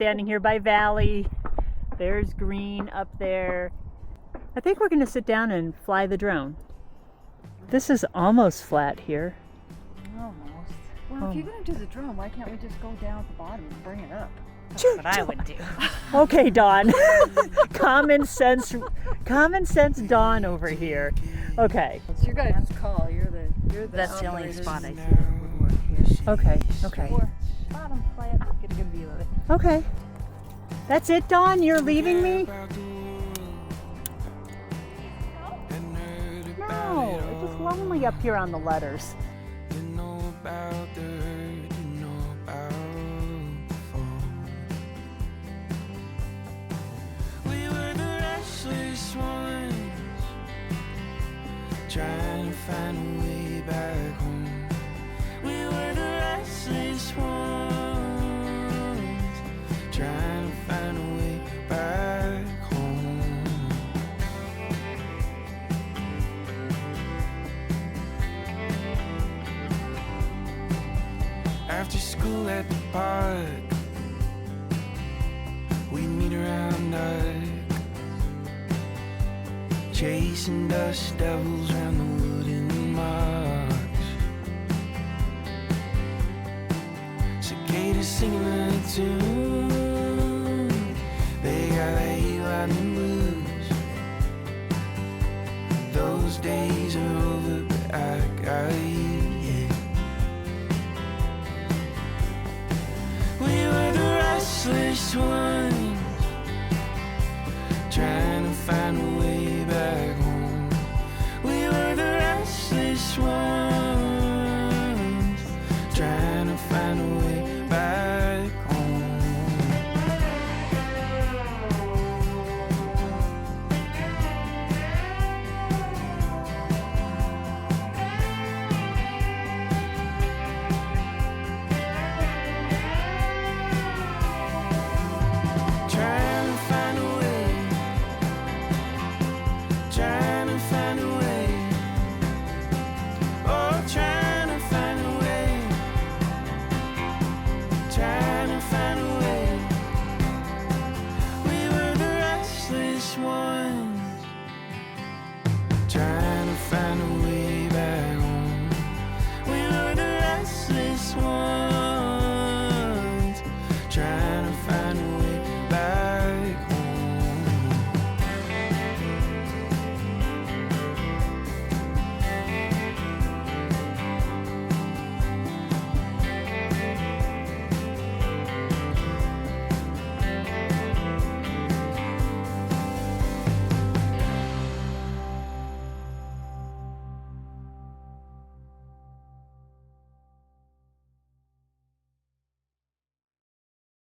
Standing here by Valley. There's green up there. I think we're going to sit down and fly the drone. This is almost flat here. Almost. Well, if you're going to do the drone, why can't we just go down at the bottom and bring it up? That's what I would do. Okay, Dawn. Common sense Dawn over here. Okay. It's your guys' call. You're the That's the only operators. spot I see that would work here. Okay. Or bottom flat. Get a good view of it. Okay. That's it, Dawn? You're leaving me? No, it's just lonely up here on the letters. Trying to find a way back home. We were the restless ones, trying to find a way back home. After school at the park, we meet around dark, chasing dust devils round the wooden marks. Cicadas singing a tune.